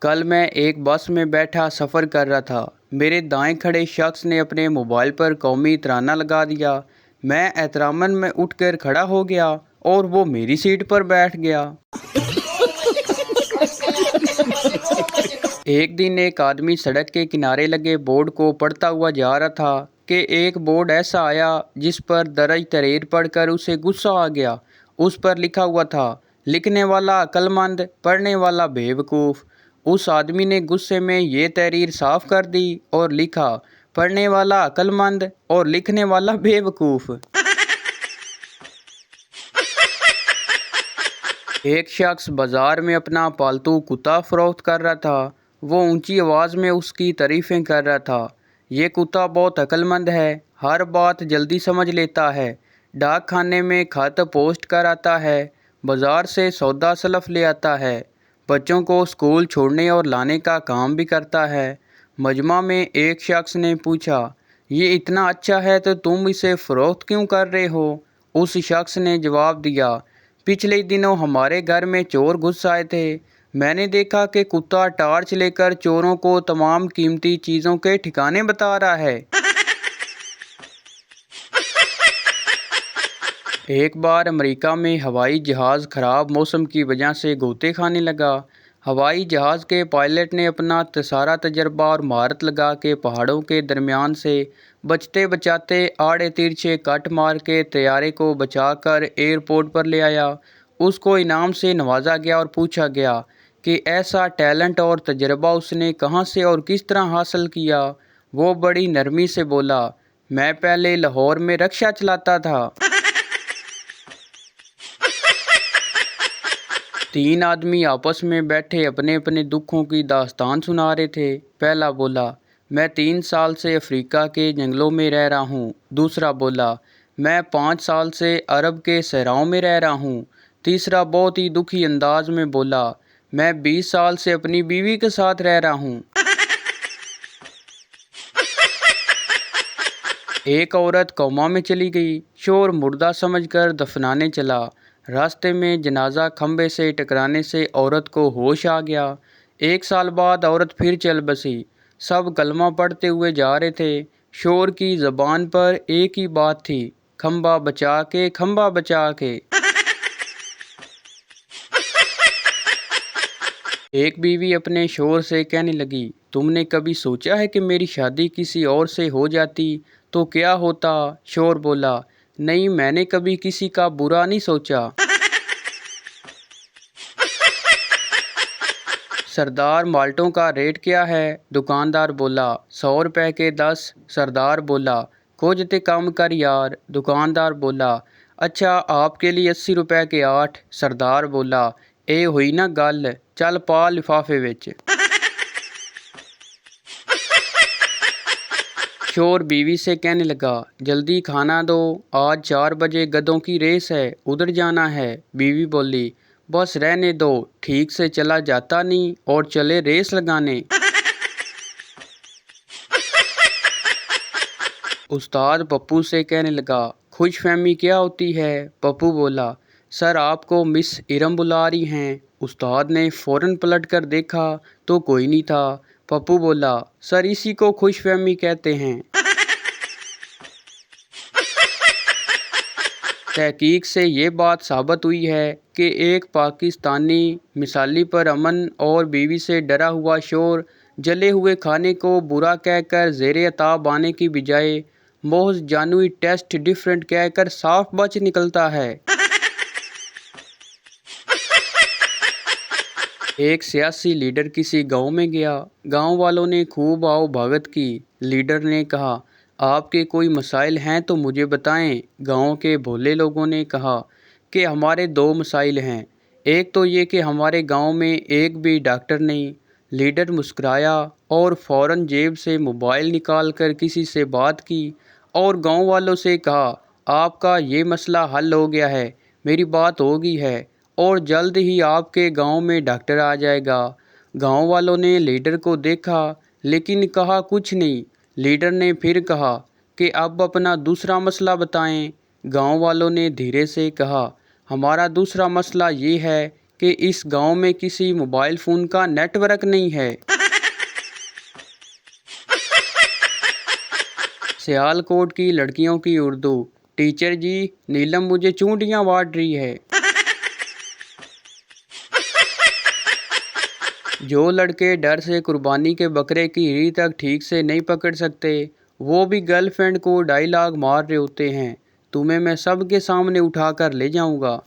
कल मैं एक बस में बैठा सफ़र कर रहा था। मेरे दाएं खड़े शख्स ने अपने मोबाइल पर कौमी तराना लगा दिया। मैं एहतरामन में उठकर खड़ा हो गया और वो मेरी सीट पर बैठ गया। एक दिन एक आदमी सड़क के किनारे लगे बोर्ड को पढ़ता हुआ जा रहा था कि एक बोर्ड ऐसा आया जिस पर दर्ज तहरीर पढ़कर उसे गुस्सा आ गया। उस पर लिखा हुआ था, लिखने वाला अक्लमंद, पढ़ने वाला बेवकूफ़। उस आदमी ने गुस्से में ये तहरीर साफ कर दी और लिखा, पढ़ने वाला अक्लमंद और लिखने वाला बेवकूफ़। एक शख्स बाज़ार में अपना पालतू कुत्ता फ़रोख्त कर रहा था। वो ऊंची आवाज़ में उसकी तारीफ़ें कर रहा था। ये कुत्ता बहुत अक्लमंद है, हर बात जल्दी समझ लेता है, डाक खाने में खत पोस्ट कर आता है, बाज़ार से सौदा सलफ ले आता है, बच्चों को स्कूल छोड़ने और लाने का काम भी करता है। मजमा में एक शख्स ने पूछा, ये इतना अच्छा है तो तुम इसे फ़रोख्त क्यों कर रहे हो? उस शख्स ने जवाब दिया, पिछले दिनों हमारे घर में चोर घुस आए थे। मैंने देखा कि कुत्ता टार्च लेकर चोरों को तमाम कीमती चीज़ों के ठिकाने बता रहा है। एक बार अमेरिका में हवाई जहाज़ ख़राब मौसम की वजह से गोते खाने लगा। हवाई जहाज़ के पायलट ने अपना सारा तजर्बा और महारत लगा के पहाड़ों के दरमियान से बचते बचाते आड़े तिरछे कट मार के तैयारे को बचाकर एयरपोर्ट पर ले आया। उसको इनाम से नवाजा गया और पूछा गया कि ऐसा टैलेंट और तजर्बा उसने कहाँ से और किस तरह हासिल किया। वो बड़ी नरमी से बोला, मैं पहले लाहौर में रिक्शा चलाता था। तीन आदमी आपस में बैठे अपने अपने दुखों की दास्तान सुना रहे थे। पहला बोला, मैं 3 साल से अफ्रीका के जंगलों में रह रहा हूँ। दूसरा बोला, मैं 5 साल से अरब के सहराओं में रह रहा हूँ। तीसरा बहुत ही दुखी अंदाज में बोला, मैं 20 साल से अपनी बीवी के साथ रह रहा हूँ। एक औरत कोमा में चली गई। शोर मुर्दा समझकर दफनाने चला। रास्ते में जनाजा खंबे से टकराने से औरत को होश आ गया। 1 साल बाद औरत फिर चल बसी। सब कलमा पढ़ते हुए जा रहे थे। शोर की ज़बान पर एक ही बात थी, खंबा बचा के, खंबा बचा के। एक बीवी अपने शोहर से कहने लगी, तुमने कभी सोचा है कि मेरी शादी किसी और से हो जाती तो क्या होता? शोहर बोला, नहीं, मैंने कभी किसी का बुरा नहीं सोचा। सरदार माल्टों का रेट क्या है? दुकानदार बोला, 100 रुपए के 10। सरदार बोला, कुछ ते कम कर यार। दुकानदार बोला, अच्छा आपके लिए 80 रुपए के 8। सरदार बोला, ए हुई ना गल, चल पा लिफाफे विच। शोर बीवी से कहने लगा, जल्दी खाना दो, आज 4 बजे गधों की रेस है, उधर जाना है। बीवी बोली, बस रहने दो, ठीक से चला जाता नहीं और चले रेस लगाने। उस्ताद पप्पू से कहने लगा, खुशफहमी क्या होती है? पप्पू बोला, सर आपको मिस इरम बुला रही हैं। उस्ताद ने फ़ौरन पलट कर देखा तो कोई नहीं था। पप्पू बोला, सर इसी को खुशफहमी कहते हैं। तहकीक से ये बात साबित हुई है कि एक पाकिस्तानी मिसाली पर अमन और बीवी से डरा हुआ शोर जले हुए खाने को बुरा कहकर ज़ेरे अताब आने की बजाय मोहज जानवी टेस्ट डिफरेंट कहकर साफ बच निकलता है। एक सियासी लीडर किसी गांव में गया। गांव वालों ने खूब आओ भगत की। लीडर ने कहा, आपके कोई मसाइल हैं तो मुझे बताएं। गांव के भोले लोगों ने कहा कि हमारे 2 मसाइल हैं। एक तो ये कि हमारे गांव में एक भी डॉक्टर नहीं। लीडर मुस्कुराया और फ़ौरन जेब से मोबाइल निकाल कर किसी से बात की और गांव वालों से कहा, आपका ये मसला हल हो गया है, मेरी बात हो गई है और जल्द ही आपके गांव में डॉक्टर आ जाएगा। गांव वालों ने लीडर को देखा लेकिन कहा कुछ नहीं। लीडर ने फिर कहा कि अब अपना दूसरा मसला बताएं। गांव वालों ने धीरे से कहा, हमारा दूसरा मसला ये है کہ इस गांव में किसी मोबाइल फ़ोन का नेटवर्क नहीं है। सियालकोट की लड़कियों की उर्दू। टीचर जी, नीलम मुझे चूंटियां बांट रही है। जो लड़के डर से कुर्बानी के बकरे की री तक ठीक से नहीं पकड़ सकते, वो भी गर्लफ्रेंड को डायलॉग मार रहे होते हैं, तुम्हें मैं सबके सामने उठा कर ले जाऊंगा।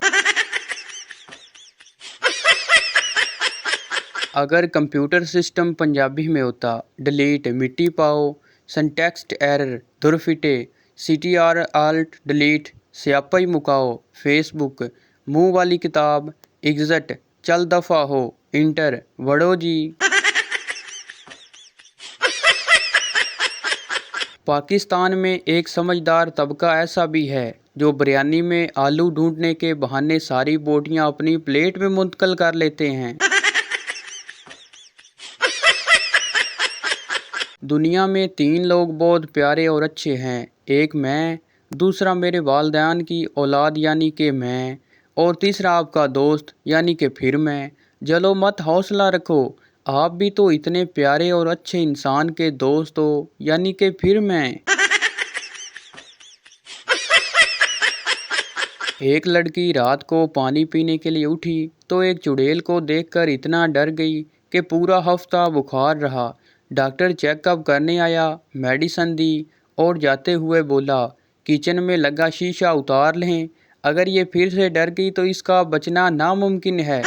अगर कंप्यूटर सिस्टम पंजाबी में होता, डिलीट मिट्टी पाओ, सिंटैक्स एरर धुरफिटे, CTR आल्ट डिलीट, स्यापा ही मुकाओ, फेसबुक, मुंह वाली किताब, एग्जिट, चल दफा हो, इंटर, वड़ो जी। पाकिस्तान में एक समझदार तबका ऐसा भी है जो बिरयानी में आलू ढूंढने के बहाने सारी बोटियां अपनी प्लेट में मुंतकिल कर लेते हैं। दुनिया में 3 लोग बहुत प्यारे और अच्छे हैं, एक मैं, दूसरा मेरे वालिदैन की औलाद यानी कि मैं, और तीसरा आपका दोस्त यानी कि फिर मैं। जलो मत, हौसला रखो, आप भी तो इतने प्यारे और अच्छे इंसान के दोस्त हो, यानी कि फिर मैं। एक लड़की रात को पानी पीने के लिए उठी तो एक चुड़ैल को देखकर इतना डर गई कि पूरा हफ्ता बुखार रहा। डॉक्टर चेकअप करने आया, मेडिसिन दी और जाते हुए बोला, किचन में लगा शीशा उतार लें, अगर ये फिर से डर गई तो इसका बचना नामुमकिन है।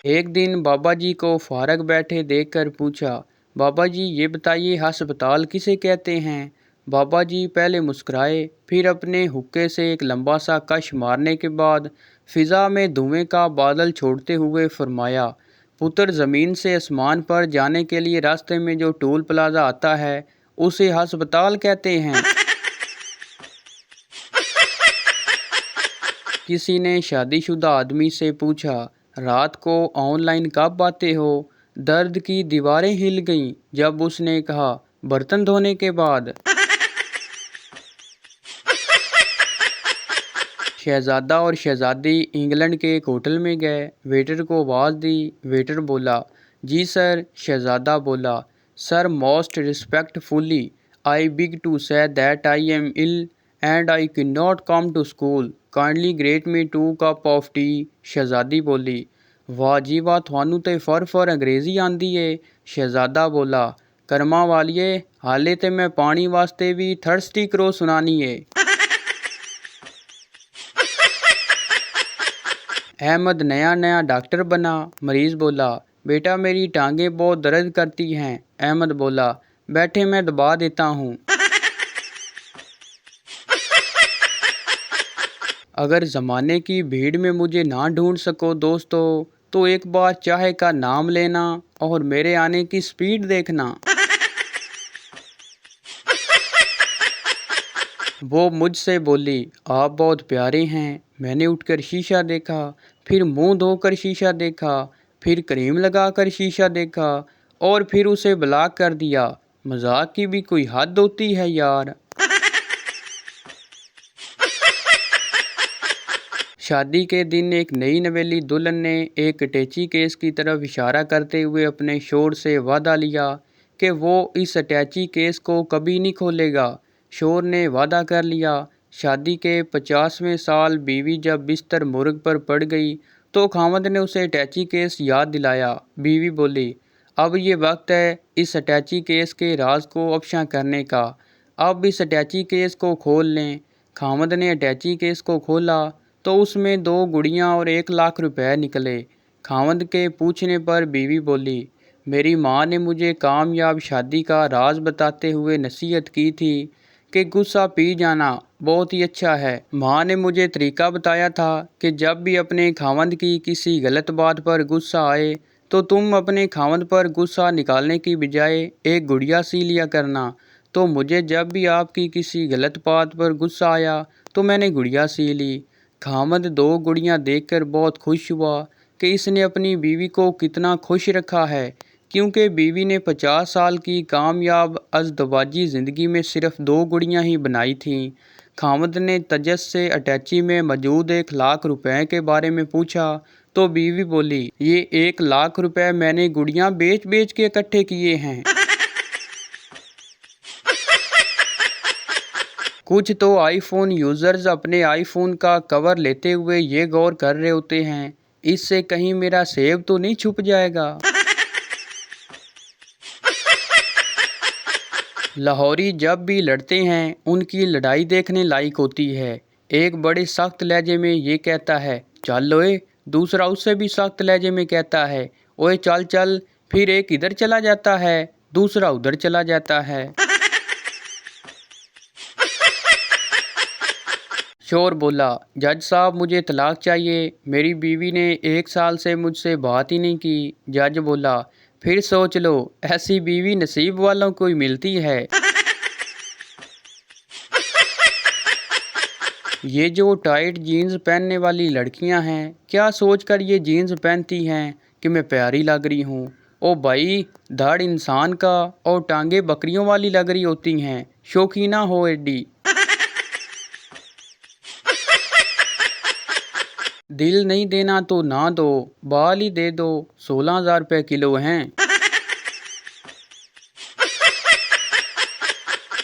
एक दिन बाबा जी को फारग बैठे देखकर पूछा, बाबा जी ये बताइए अस्पताल किसे कहते हैं। बाबा जी पहले मुस्कुराए, फिर अपने हुक्के से एक लंबा सा कश मारने के बाद फिजा में धुएं का बादल छोड़ते हुए फरमाया, पुत्र, ज़मीन से आसमान पर जाने के लिए रास्ते में जो टोल प्लाजा आता है उसे अस्पताल कहते हैं। किसी ने शादीशुदा आदमी से पूछा, रात को ऑनलाइन कब आते हो। दर्द की दीवारें हिल गईं जब उसने कहा, बर्तन धोने के बाद। शहजादा और शहजादी इंग्लैंड के एक होटल में गए, वेटर को आवाज़ दी, वेटर बोला, जी सर। शहजादा बोला, sir, most respectfully I beg to say that I am ill and I can not come to school, kindly great me 2 cup of tea. शहजादी बोली, वाह जी वाह, थानू ते फर अंग्रेज़ी आंदी है। शहजादा बोला, कर्मा वालिए, हाले ते मैं पानी वास्ते भी थर्स्टी करो सुनानी है। अहमद नया नया डॉक्टर बना। मरीज़ बोला, बेटा मेरी टांगें बहुत दर्द करती हैं। अहमद बोला, बैठे मैं दबा देता हूँ। अगर ज़माने की भीड़ में मुझे ना ढूंढ सको दोस्तों, तो एक बार चाय का नाम लेना और मेरे आने की स्पीड देखना। वो मुझसे बोली, आप बहुत प्यारे हैं। मैंने उठकर शीशा देखा, फिर मुंह धोकर शीशा देखा, फिर क्रीम लगाकर शीशा देखा और फिर उसे ब्लॉक कर दिया। मजाक की भी कोई हद होती है यार। शादी के दिन एक नई नवेली दुल्हन ने एक अटैची केस की तरफ इशारा करते हुए अपने शोहर से वादा लिया कि वो इस अटैची केस को कभी नहीं खोलेगा। शोहर ने वादा कर लिया। शादी के 50वें साल बीवी जब बिस्तर मुर्ग पर पड़ गई तो खामद ने उसे अटैची केस याद दिलाया। बीवी बोली, अब ये वक्त है इस अटैची केस के राज को अफशा करने का, अब इस अटैची केस को खोल लें। खामद ने अटैची केस को खोला तो उसमें 2 गुड़ियाँ और 1 लाख रुपए निकले। खामद के पूछने पर बीवी बोली, मेरी माँ ने मुझे कामयाब शादी का राज बताते हुए नसीहत की थी कि गुस्सा पी जाना बहुत ही अच्छा है। माँ ने मुझे तरीका बताया था कि जब भी अपने खामद की किसी गलत बात पर गुस्सा आए तो तुम अपने खामद पर गुस्सा निकालने की बजाय एक गुड़िया सी लिया करना। तो मुझे जब भी आपकी किसी गलत बात पर गुस्सा आया तो मैंने गुड़िया सी ली। खामद 2 गुड़ियाँ देखकर बहुत खुश हुआ कि इसने अपनी बीवी को कितना खुश रखा है, क्योंकि बीवी ने 50 साल की कामयाब अज़दवाजी ज़िंदगी में सिर्फ 2 गुड़ियाँ ही बनाई थीं। खामद ने तजस से अटैची में मौजूद 1 लाख रुपए के बारे में पूछा तो बीवी बोली, ये 1 लाख रुपए मैंने गुड़ियाँ बेच बेच के इकट्ठे किए हैं। कुछ तो आईफोन यूजर्स अपने आईफोन का कवर लेते हुए ये गौर कर रहे होते हैं, इससे कहीं मेरा सेब तो नहीं छुप जाएगा। लाहौरी जब भी लड़ते हैं उनकी लड़ाई देखने लायक होती है। एक बड़े सख्त लहजे में ये कहता है, चल ओए। दूसरा उससे भी सख्त लहजे में कहता है, ओए चल चल। फिर एक इधर चला जाता है, दूसरा उधर चला जाता है। शोर बोला, जज साहब मुझे तलाक चाहिए, मेरी बीवी ने 1 साल से मुझसे बात ही नहीं की। जज बोला, फिर सोच लो, ऐसी बीवी नसीब वालों को ही मिलती है। ये जो टाइट जीन्स पहनने वाली लड़कियां हैं, क्या सोचकर ये जीन्स पहनती हैं कि मैं प्यारी लग रही हूँ। ओ भाई, धड़ इंसान का और टांगे बकरियों वाली लग रही होती हैं, शौकीना हो एडी। दिल नहीं देना तो ना दो, बाल ही दे दो, 16,000 रुपये किलो हैं।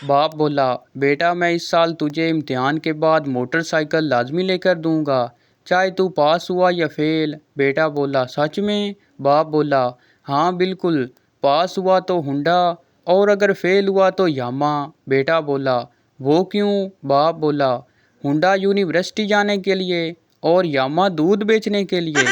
बाप बोला, बेटा मैं इस साल तुझे इम्तिहान के बाद मोटरसाइकिल लाजमी लेकर दूंगा, चाहे तू पास हुआ या फेल। बेटा बोला, सच में? बाप बोला, हाँ बिल्कुल, पास हुआ तो हुंडा और अगर फेल हुआ तो यामा। बेटा बोला, वो क्यों? बाप बोला, हुंडा यूनिवर्सिटी जाने के लिए और यामा दूध बेचने के लिए।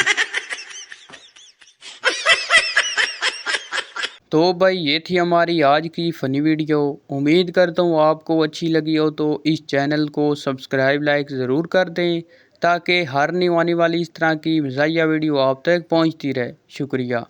तो भाई ये थी हमारी आज की फ़नी वीडियो। उम्मीद करता हूँ आपको अच्छी लगी हो, तो इस चैनल को सब्सक्राइब लाइक ज़रूर कर दें ताकि हर न्यू आने वाली इस तरह की मज़ाहिया वीडियो आप तक पहुँचती रहे। शुक्रिया।